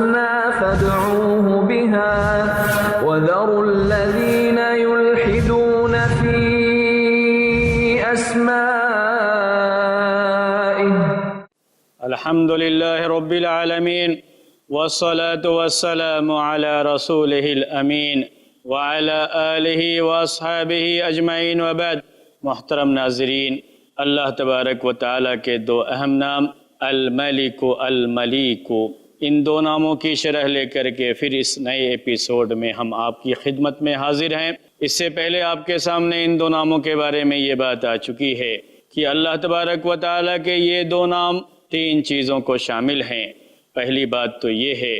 الحسنى فادعوه بها وذروا الذين يلحدون في أسمائه. الحمد لله رب العالمين والصلاة والسلام على رسوله الأمين وعلى آلہ واصحابہ اجمعین وبعد. محترم ناظرین، اللہ تبارک و تعالیٰ کے دو اہم نام الملک و الملیک، ان دو ناموں کی شرح لے کر کے پھر اس نئے ایپیسوڈ میں ہم آپ کی خدمت میں حاضر ہیں۔ اس سے پہلے آپ کے سامنے ان دو ناموں کے بارے میں یہ بات آ چکی ہے کہ اللہ تبارک و تعالیٰ کے یہ دو نام تین چیزوں کو شامل ہیں۔ پہلی بات تو یہ ہے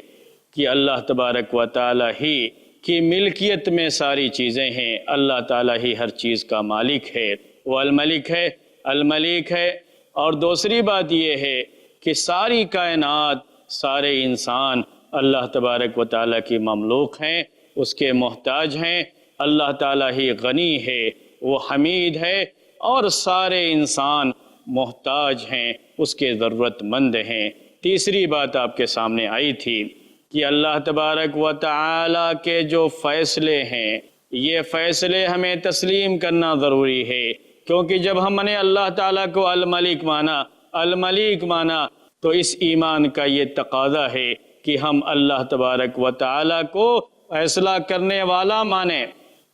کہ اللہ تبارک و تعالیٰ ہی کی ملکیت میں ساری چیزیں ہیں، اللہ تعالیٰ ہی ہر چیز کا مالک ہے، وہ الملک ہے، الملیک ہے۔ اور دوسری بات یہ ہے کہ ساری کائنات، سارے انسان اللہ تبارک و تعالیٰ کی مملوک ہیں، اس کے محتاج ہیں۔ اللہ تعالیٰ ہی غنی ہے، وہ حمید ہے، اور سارے انسان محتاج ہیں، اس کے ضرورت مند ہیں۔ تیسری بات آپ کے سامنے آئی تھی کہ اللہ تبارک و تعالیٰ کے جو فیصلے ہیں، یہ فیصلے ہمیں تسلیم کرنا ضروری ہے، کیونکہ جب ہم نے اللہ تعالیٰ کو الملک مانا تو اس ایمان کا یہ تقاضا ہے کہ ہم اللہ تبارک و تعالیٰ کو فیصلہ کرنے والا مانیں۔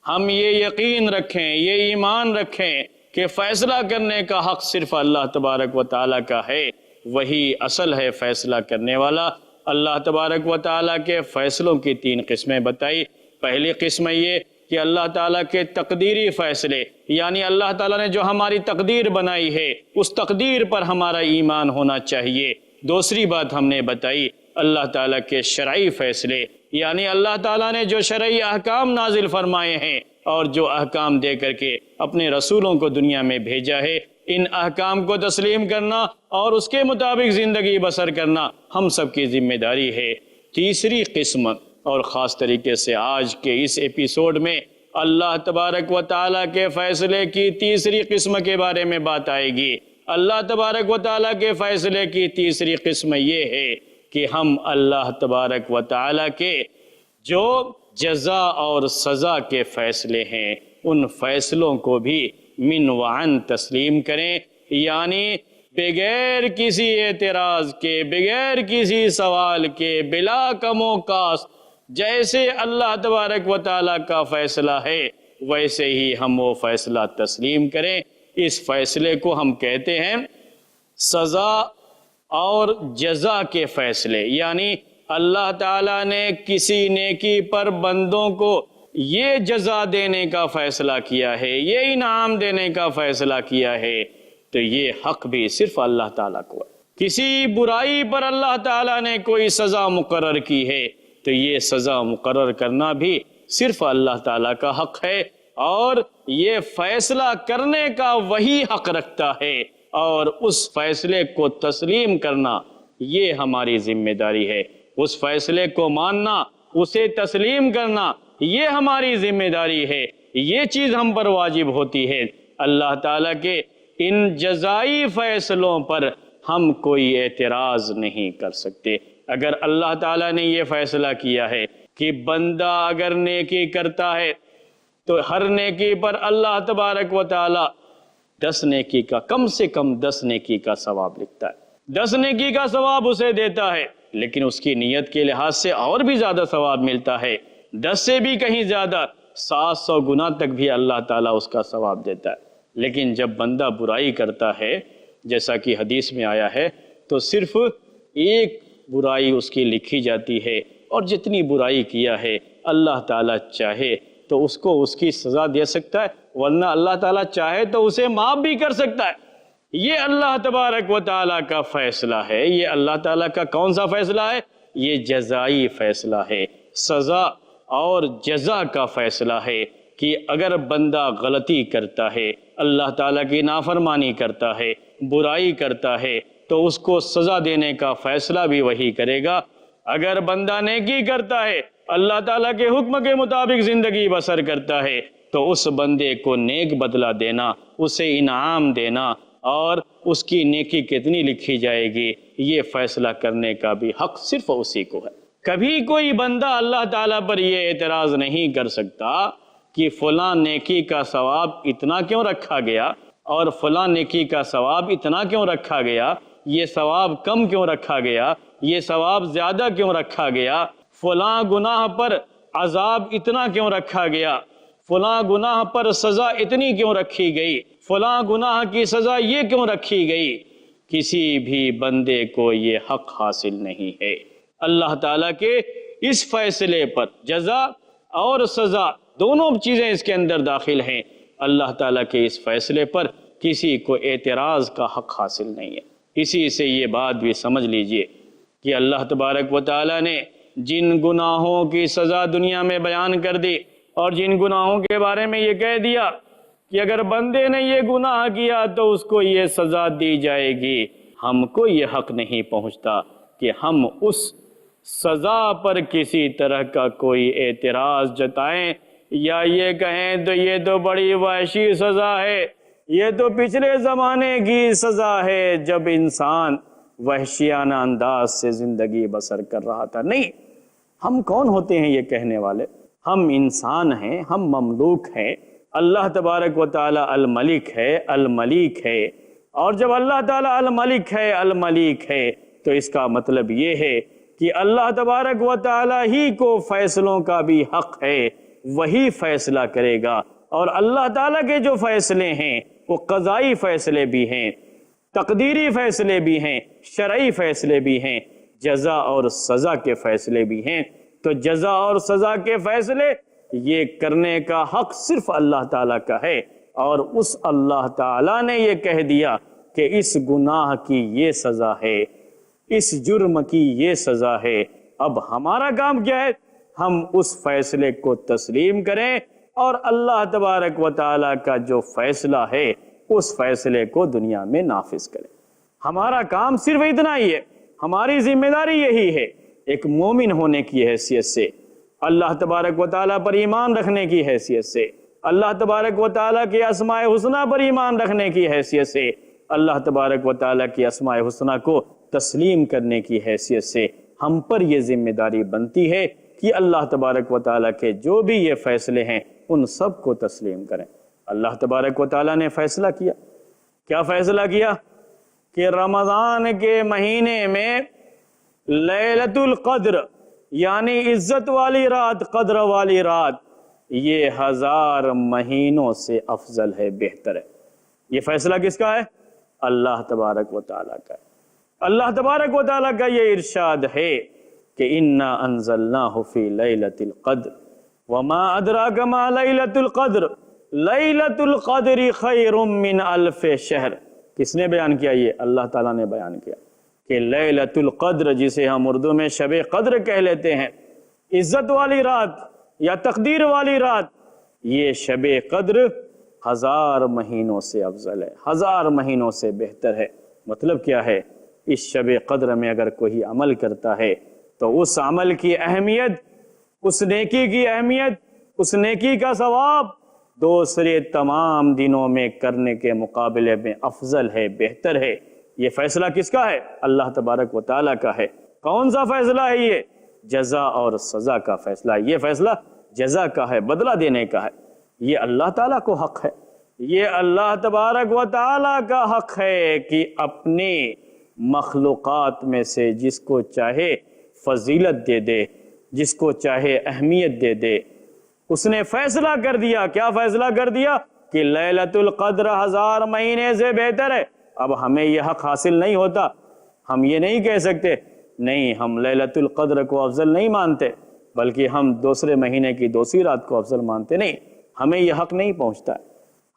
ہم یہ یقین رکھیں، یہ ایمان رکھیں کہ فیصلہ کرنے کا حق صرف اللہ تبارک و تعالیٰ کا ہے، وہی اصل ہے فیصلہ کرنے والا۔ اللہ تبارک و تعالیٰ کے فیصلوں کی تین قسمیں بتائی۔ پہلی قسم یہ کہ اللہ تعالیٰ کے تقدیری فیصلے، یعنی اللہ تعالیٰ نے جو ہماری تقدیر بنائی ہے اس تقدیر پر ہمارا ایمان ہونا چاہیے۔ دوسری بات ہم نے بتائی اللہ تعالیٰ کے شرعی فیصلے، یعنی اللہ تعالیٰ نے جو شرعی احکام نازل فرمائے ہیں اور جو احکام دے کر کے اپنے رسولوں کو دنیا میں بھیجا ہے، ان احکام کو تسلیم کرنا اور اس کے مطابق زندگی بسر کرنا ہم سب کی ذمہ داری ہے۔ تیسری قسم، اور خاص طریقے سے آج کے اس ایپیسوڈ میں اللہ تبارک و تعالیٰ کے فیصلے کی تیسری قسم کے بارے میں بات آئے گی۔ اللہ تبارک و تعالیٰ کے فیصلے کی تیسری قسم یہ ہے کہ ہم اللہ تبارک و تعالیٰ کے جو جزا اور سزا کے فیصلے ہیں ان فیصلوں کو بھی من وعن تسلیم کریں، یعنی بغیر کسی اعتراض کے، بغیر کسی سوال کے، بلا کم و کاست، جیسے اللہ تبارک و تعالیٰ کا فیصلہ ہے ویسے ہی ہم وہ فیصلہ تسلیم کریں۔ اس فیصلے کو ہم کہتے ہیں سزا اور جزا کے فیصلے، یعنی اللہ تعالیٰ نے کسی نیکی پر بندوں کو یہ جزا دینے کا فیصلہ کیا ہے، یہ انعام دینے کا فیصلہ کیا ہے، تو یہ حق بھی صرف اللہ تعالیٰ کو ہے۔ کسی برائی پر اللہ تعالیٰ نے کوئی سزا مقرر کی ہے تو یہ سزا مقرر کرنا بھی صرف اللہ تعالیٰ کا حق ہے، اور یہ فیصلہ کرنے کا وہی حق رکھتا ہے، اور اس فیصلے کو تسلیم کرنا یہ ہماری ذمہ داری ہے۔ اس فیصلے کو ماننا، اسے تسلیم کرنا یہ ہماری ذمہ داری ہے، یہ چیز ہم پر واجب ہوتی ہے۔ اللہ تعالیٰ کے ان جزائی فیصلوں پر ہم کوئی اعتراض نہیں کر سکتے۔ اگر اللہ تعالیٰ نے یہ فیصلہ کیا ہے کہ بندہ اگر نیکی کرتا ہے تو ہر نیکی پر اللہ تبارک و تعالیٰ 10 نیکی کا، کم سے کم 10 نیکی کا ثواب لکھتا ہے، 10 نیکی کا ثواب اسے دیتا ہے، لیکن اس کی نیت کے لحاظ سے اور بھی زیادہ ثواب ملتا ہے، 10 سے بھی کہیں زیادہ، 700 گنا تک بھی اللہ تعالیٰ اس کا ثواب دیتا ہے۔ لیکن جب بندہ برائی کرتا ہے، جیسا کہ حدیث میں آیا ہے، تو صرف ایک برائی اس کی لکھی جاتی ہے، اور جتنی برائی کیا ہے اللہ تعالیٰ چاہے تو اس کو اس کی سزا دے سکتا ہے، ورنہ اللہ تعالیٰ چاہے تو اسے معاف بھی کر سکتا ہے۔ یہ اللہ تبارک و تعالیٰ کا فیصلہ ہے۔ یہ اللہ تعالیٰ کا کون سا فیصلہ ہے؟ یہ جزائی فیصلہ ہے، سزا اور جزا کا فیصلہ ہے کہ اگر بندہ غلطی کرتا ہے، اللہ تعالیٰ کی نافرمانی کرتا ہے، برائی کرتا ہے، تو اس کو سزا دینے کا فیصلہ بھی وہی کرے گا۔ اگر بندہ نیکی کرتا ہے، اللہ تعالیٰ کے حکم کے مطابق زندگی بسر کرتا ہے، تو اس بندے کو نیک بدلہ دینا، اسے انعام دینا، اور اس کی نیکی کتنی لکھی جائے گی یہ فیصلہ کرنے کا بھی حق صرف اسی کو ہے۔ کبھی کوئی بندہ اللہ تعالیٰ پر یہ اعتراض نہیں کر سکتا کہ فلاں نیکی کا ثواب اتنا کیوں رکھا گیا اور فلاں نیکی کا ثواب اتنا کیوں رکھا گیا، یہ ثواب کم کیوں رکھا گیا، یہ ثواب زیادہ کیوں رکھا گیا، فلاں گناہ پر عذاب اتنا کیوں رکھا گیا، فلاں گناہ پر سزا اتنی کیوں رکھی گئی، فلاں گناہ کی سزا یہ کیوں رکھی گئی۔ کسی بھی بندے کو یہ حق حاصل نہیں ہے۔ اللہ تعالیٰ کے اس فیصلے پر جزا اور سزا دونوں چیزیں اس کے اندر داخل ہیں۔ اللہ تعالیٰ کے اس فیصلے پر کسی کو اعتراض کا حق حاصل نہیں ہے۔ اسی سے یہ بات بھی سمجھ لیجئے کہ اللہ تبارک و تعالیٰ نے جن گناہوں کی سزا دنیا میں بیان کر دی اور جن گناہوں کے بارے میں یہ کہہ دیا کہ اگر بندے نے یہ گناہ کیا تو اس کو یہ سزا دی جائے گی، ہم کو یہ حق نہیں پہنچتا کہ ہم اس سزا پر کسی طرح کا کوئی اعتراض جتائیں یا یہ کہیں تو یہ تو بڑی وحشی سزا ہے، یہ تو پچھلے زمانے کی سزا ہے جب انسان وحشیانہ انداز سے زندگی بسر کر رہا تھا۔ نہیں، ہم کون ہوتے ہیں یہ کہنے والے؟ ہم انسان ہیں، ہم مملوک ہیں۔ اللہ تبارک و تعالی الملک ہے، الملیک ہے، اور جب اللہ تعالی الملک ہے، الملیک ہے تو اس کا مطلب یہ ہے کہ اللہ تبارک و تعالی ہی کو فیصلوں کا بھی حق ہے، وہی فیصلہ کرے گا۔ اور اللہ تعالیٰ کے جو فیصلے ہیں وہ قضائی فیصلے بھی ہیں، تقدیری فیصلے بھی ہیں، شرعی فیصلے بھی ہیں، جزا اور سزا کے فیصلے بھی ہیں۔ تو جزا اور سزا کے فیصلے یہ کرنے کا حق صرف اللہ تعالیٰ کا ہے، اور اس اللہ تعالیٰ نے یہ کہہ دیا کہ اس گناہ کی یہ سزا ہے، اس جرم کی یہ سزا ہے۔ اب ہمارا کام کیا ہے؟ ہم اس فیصلے کو تسلیم کریں اور اللہ تبارک و تعالیٰ کا جو فیصلہ ہے اس فیصلے کو دنیا میں نافذ کریں۔ ہمارا کام صرف اتنا ہی ہے، ہماری ذمہ داری یہی ہے۔ ایک مومن ہونے کی حیثیت سے، اللہ تبارک و تعالیٰ پر ایمان رکھنے کی حیثیت سے، اللہ تبارک و تعالیٰ کے اسماء حسنہ پر ایمان رکھنے کی حیثیت سے، اللہ تبارک و تعالیٰ کی اسماء حسنہ کو تسلیم کرنے کی حیثیت سے ہم پر یہ ذمہ داری بنتی ہے کہ اللہ تبارک و تعالیٰ کے جو بھی یہ فیصلے ہیں ان سب کو تسلیم کریں۔ اللہ تبارک و تعالیٰ نے فیصلہ کیا، کیا فیصلہ کیا؟ کہ رمضان کے مہینے میں لیلۃ القدر یعنی عزت والی رات، قدر والی رات، یہ 1000 مہینوں سے افضل ہے، بہتر ہے۔ یہ فیصلہ کس کا ہے؟ اللہ تبارک و تعالیٰ کا ہے۔ اللہ تبارک و تعالیٰ کا یہ ارشاد ہے کہ انا انزلناہ فی لیلۃ القدر وما ادراک ما لیلۃ القدر لیلۃ القدر خیر من الف شہر۔ کس نے بیان کیا؟ یہ اللہ تعالیٰ نے بیان کیا کہ لیلۃ القدر، جسے ہم اردو میں شب قدر کہہ لیتے ہیں، عزت والی رات یا تقدیر والی رات، یہ شب قدر 1000 مہینوں سے افضل ہے، 1000 مہینوں سے بہتر ہے۔ مطلب کیا ہے؟ اس شب قدر میں اگر کوئی عمل کرتا ہے تو اس عمل کی اہمیت، اس نیکی کی اہمیت، اس نیکی کا ثواب دوسرے تمام دنوں میں کرنے کے مقابلے میں افضل ہے، بہتر ہے۔ یہ فیصلہ کس کا ہے؟ اللہ تبارک و تعالیٰ کا ہے۔ کون سا فیصلہ ہے یہ؟ جزا اور سزا کا فیصلہ۔ یہ فیصلہ جزا کا ہے، بدلہ دینے کا ہے۔ یہ اللہ تعالیٰ کو حق ہے، یہ اللہ تبارک و تعالیٰ کا حق ہے کہ اپنے مخلوقات میں سے جس کو چاہے فضیلت دے دے، جس کو چاہے اہمیت دے دے۔ اس نے فیصلہ کر دیا، کیا فیصلہ کر دیا؟ کہ لیلۃ القدر 1000 مہینے سے بہتر ہے۔ اب ہمیں یہ حق حاصل نہیں ہوتا، ہم یہ نہیں کہہ سکتے نہیں ہم لیلۃ القدر کو افضل نہیں مانتے، بلکہ ہم دوسرے مہینے کی دوسری رات کو افضل مانتے۔ نہیں، ہمیں یہ حق نہیں پہنچتا ہے۔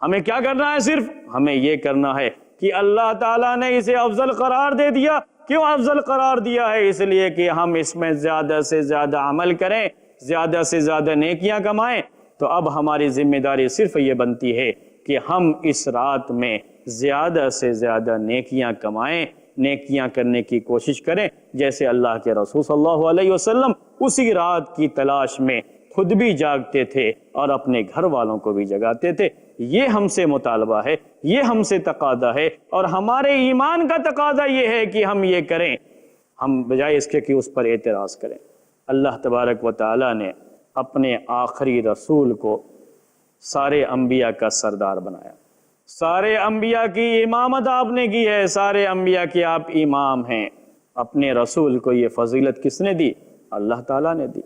ہمیں کیا کرنا ہے؟ صرف ہمیں یہ کرنا ہے کہ اللہ تعالیٰ نے اسے افضل قرار دے دیا۔ کیوں افضل قرار دیا ہے؟ اس لیے کہ ہم اس میں زیادہ سے زیادہ عمل کریں، زیادہ سے زیادہ نیکیاں کمائیں۔ تو اب ہماری ذمہ داری صرف یہ بنتی ہے کہ ہم اس رات میں زیادہ سے زیادہ نیکیاں کمائیں، نیکیاں کرنے کی کوشش کریں، جیسے اللہ کے رسول صلی اللہ علیہ وسلم اسی رات کی تلاش میں خود بھی جاگتے تھے اور اپنے گھر والوں کو بھی جگاتے تھے۔ یہ ہم سے مطالبہ ہے، یہ ہم سے تقاضا ہے، اور ہمارے ایمان کا تقاضا یہ ہے کہ ہم یہ کریں، ہم بجائے اس کے کہ اس پر اعتراض کریں۔ اللہ تبارک و تعالیٰ نے اپنے آخری رسول کو سارے انبیاء کا سردار بنایا، سارے انبیاء کی امامت آپ نے کی ہے، سارے انبیاء کے آپ امام ہیں۔ اپنے رسول کو یہ فضیلت کس نے دی؟ اللہ تعالیٰ نے دی۔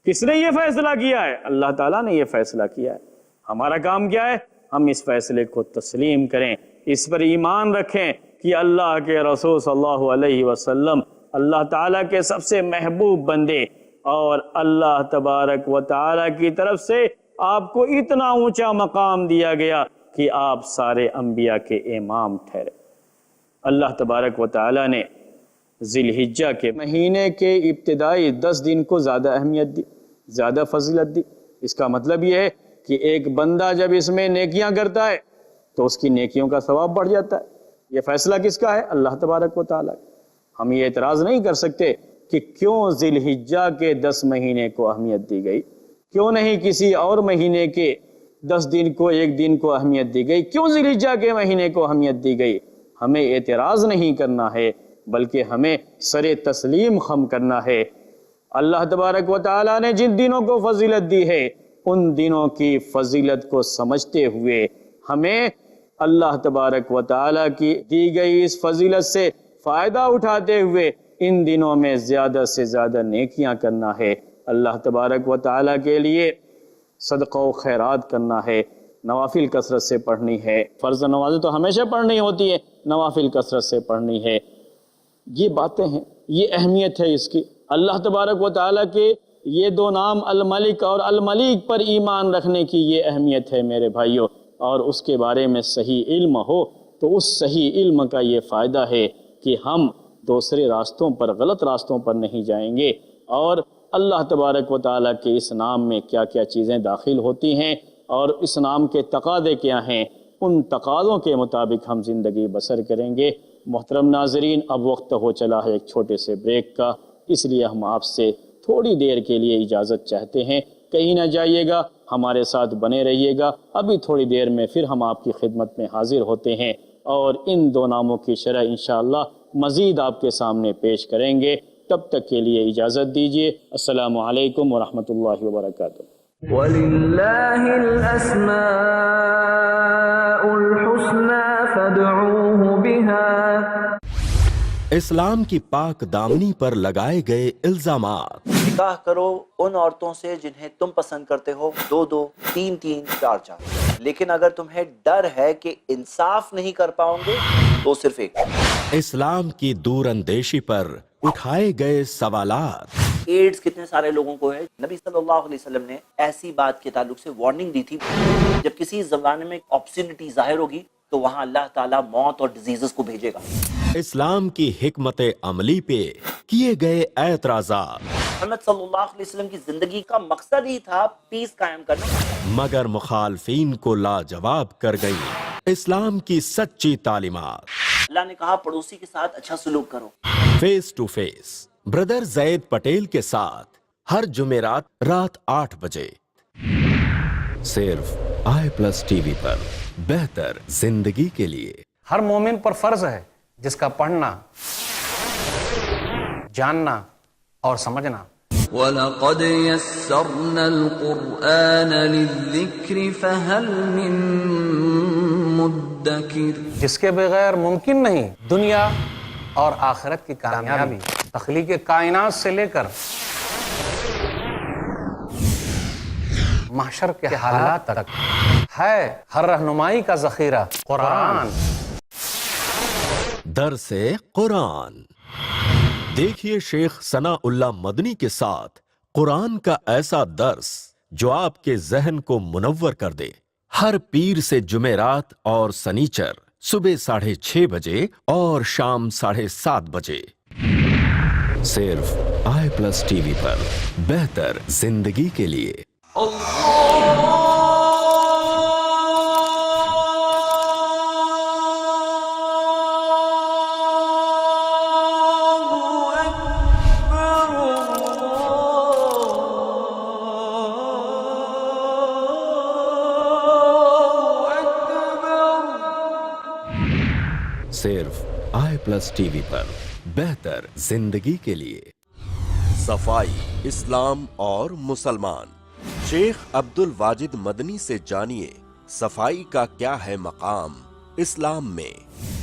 کس نے یہ فیصلہ کیا ہے؟ اللہ تعالیٰ نے یہ فیصلہ کیا ہے۔ ہمارا کام کیا ہے؟ ہم اس فیصلے کو تسلیم کریں، اس پر ایمان رکھیں کہ اللہ کے رسول صلی اللہ علیہ وسلم اللہ تعالیٰ کے سب سے محبوب بندے، اور اللہ تبارک و تعالیٰ کی طرف سے آپ کو اتنا اونچا مقام دیا گیا کہ آپ سارے انبیاء کے امام ٹھہرے۔ اللہ تبارک و تعالیٰ نے ذی الحجہ کے مہینے کے ابتدائی 10 دن کو زیادہ اہمیت دی، زیادہ فضیلت دی۔ اس کا مطلب یہ ہے کہ ایک بندہ جب اس میں نیکیاں کرتا ہے تو اس کی نیکیوں کا ثواب بڑھ جاتا ہے۔ یہ فیصلہ کس کا ہے؟ اللہ تبارک و تعالیٰ۔ ہم یہ اعتراض نہیں کر سکتے کہ کیوں ذی الحجہ کے 10 مہینے کو اہمیت دی گئی، کیوں نہیں کسی اور مہینے کے 10 دن کو، ایک دن کو اہمیت دی گئی، کیوں ذی الحجہ کے مہینے کو اہمیت دی گئی؟ ہمیں اعتراض نہیں کرنا ہے، بلکہ ہمیں سر تسلیم خم کرنا ہے۔ اللہ تبارک و تعالیٰ نے جن دنوں کو فضیلت دی ہے، ان دنوں کی فضیلت کو سمجھتے ہوئے ہمیں اللہ تبارک و تعالیٰ کی دی گئی اس فضیلت سے فائدہ اٹھاتے ہوئے ان دنوں میں زیادہ سے زیادہ نیکیاں کرنا ہے، اللہ تبارک و تعالیٰ کے لیے صدقہ و خیرات کرنا ہے، نوافل کثرت سے پڑھنی ہے۔ فرض نمازیں تو ہمیشہ پڑھنی ہوتی ہے، نوافل کثرت سے پڑھنی ہے۔ یہ باتیں ہیں، یہ اہمیت ہے اس کی۔ اللہ تبارک و تعالیٰ کے یہ 2 نام الملک اور الملیک پر ایمان رکھنے کی یہ اہمیت ہے میرے بھائیوں، اور اس کے بارے میں صحیح علم ہو تو اس صحیح علم کا یہ فائدہ ہے کہ ہم دوسرے راستوں پر، غلط راستوں پر نہیں جائیں گے، اور اللہ تبارک و تعالیٰ کے اس نام میں کیا کیا چیزیں داخل ہوتی ہیں اور اس نام کے تقاضے کیا ہیں، ان تقاضوں کے مطابق ہم زندگی بسر کریں گے۔ محترم ناظرین، اب وقت ہو چلا ہے ایک چھوٹے سے بریک کا، اس لیے ہم آپ سے تھوڑی دیر کے لیے اجازت چاہتے ہیں، کہیں نہ جائیے گا، ہمارے ساتھ بنے رہیے گا۔ ابھی تھوڑی دیر میں پھر ہم آپ کی خدمت میں حاضر ہوتے ہیں اور ان 2 ناموں کی شرح انشاءاللہ مزید آپ کے سامنے پیش کریں گے۔ تب تک کے لیے اجازت دیجیے۔ السلام علیکم ورحمۃ اللہ وبرکاتہ۔ وَلِلَّهِ الْأَسْمَاءُ الْحُسْنَى فَادْعُوهُ بِهَا۔ اسلام کی پاک دامنی پر لگائے گئے الزامات۔ نکاح کرو ان عورتوں سے جنہیں تم پسند کرتے ہو، 2-2، 3-3، 4-4، لیکن اگر تمہیں ڈر ہے کہ انصاف نہیں کر پاؤ گے تو صرف ایک۔ اسلام کی دور اندیشی پر اٹھائے گئے سوالات۔ ایڈز کتنے سارے لوگوں کو ہے؟ نبی صلی اللہ علیہ وسلم نے ایسی بات کے تعلق سے وارننگ دی تھی، جب کسی زمانے میں آبسینٹی ظاہر ہوگی تو وہاں اللہ تعالیٰ موت اور ڈیزیزز کو بھیجے گا۔ اسلام کی حکمت عملی پہ کیے گئے اعتراضات۔ محمد صلی اللہ علیہ وسلم کی زندگی کا مقصد ہی تھا پیس قائم کرنا، مگر مخالفین کو لاجواب کر گئی اسلام کی سچی تعلیمات۔ اللہ نے کہا پڑوسی کے ساتھ اچھا سلوک کرو۔ فیس ٹو فیس بردر زید پٹیل کے ساتھ ہر جمعرات رات 8 بجے، صرف i+TV پر، بہتر زندگی کے لیے۔ ہر مومن پر فرض ہے جس کا پڑھنا، جاننا اور سمجھنا۔ وَلَقَدْ يَسَّرْنَا الْقُرْآنَ لِلذِّكْرِ فَهَلْ مِن مُدَّكِرٍ۔ جس کے بغیر ممکن نہیں دنیا اور آخرت کی کامیابی، تخلیق کائنات سے لے کر محشر کے حالات تک ہے ہر رہنمائی کا ذخیرہ قرآن۔ درس قرآن دیکھیے شیخ ثناء اللہ مدنی کے ساتھ قرآن کا ایسا درس جو آپ کے ذہن کو منور کر دے، ہر پیر سے جمعرات اور سنیچر صبح 6:30 بجے اور شام 7:30 بجے، صرف i+TV پر، بہتر زندگی کے لیے۔ صرف i+TV پر، بہتر زندگی کے لیے۔ صفائی، اسلام اور مسلمان۔ شیخ عبد الواجد مدنی سے جانیے صفائی کا کیا ہے مقام اسلام میں،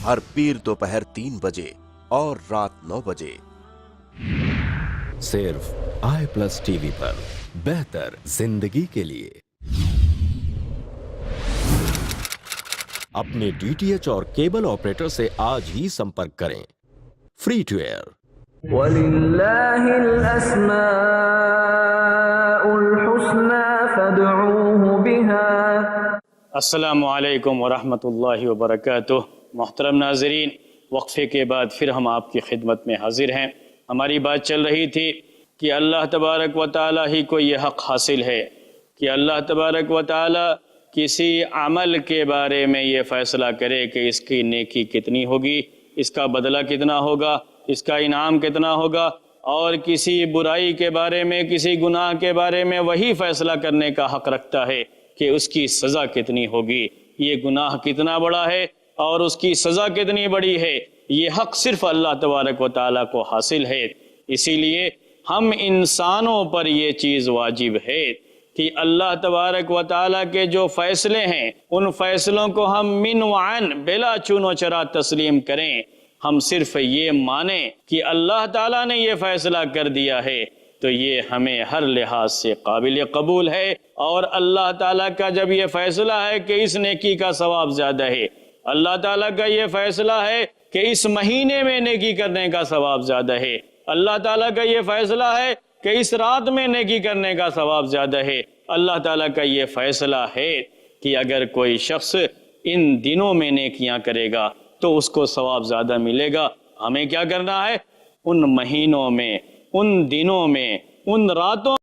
ہر پیر دوپہر 3 بجے اور رات 9 بجے، صرف i+ ٹی وی پر، بہتر زندگی کے لیے۔ اپنے DTH اور کیبل آپریٹر سے آج ہی سمپرک کریں۔ Free to air. وَلِلَّهِ الْأَسْمَاءُ الْحُسْنَى فَادْعُوهُ بِهَا۔ السلام علیکم ورحمۃ اللہ وبرکاتہ۔ محترم ناظرین، وقفے کے بعد پھر ہم آپ کی خدمت میں حاضر ہیں۔ ہماری بات چل رہی تھی کہ اللہ تبارک و تعالیٰ ہی کو یہ حق حاصل ہے کہ اللہ تبارک و تعالیٰ کسی عمل کے بارے میں یہ فیصلہ کرے کہ اس کی نیکی کتنی ہوگی، اس کا بدلہ کتنا ہوگا، اس کا انعام کتنا ہوگا، اور کسی برائی کے بارے میں، کسی گناہ کے بارے میں وہی فیصلہ کرنے کا حق رکھتا ہے کہ اس کی سزا کتنی ہوگی، یہ گناہ کتنا بڑا ہے اور اس کی سزا کتنی بڑی ہے۔ یہ حق صرف اللہ تبارک و تعالیٰ کو حاصل ہے۔ اسی لیے ہم انسانوں پر یہ چیز واجب ہے کہ اللہ تبارک و تعالیٰ کے جو فیصلے ہیں ان فیصلوں کو ہم من وعن بلا چون و چرا تسلیم کریں۔ ہم صرف یہ مانیں کہ اللہ تعالیٰ نے یہ فیصلہ کر دیا ہے تو یہ ہمیں ہر لحاظ سے قابل قبول ہے، اور اللہ تعالیٰ کا جب یہ فیصلہ ہے کہ اس نیکی کا ثواب زیادہ ہے، اللہ تعالیٰ کا یہ فیصلہ ہے کہ اس مہینے میں نیکی کرنے کا ثواب زیادہ ہے، اللہ تعالیٰ کا یہ فیصلہ ہے کہ اس رات میں نیکی کرنے کا ثواب زیادہ ہے، اللہ تعالیٰ کا یہ فیصلہ ہے کہ اگر کوئی شخص ان دنوں میں نیکیاں کرے گا تو اس کو ثواب زیادہ ملے گا۔ ہمیں کیا کرنا ہے؟ ان مہینوں میں، ان دنوں میں، ان راتوں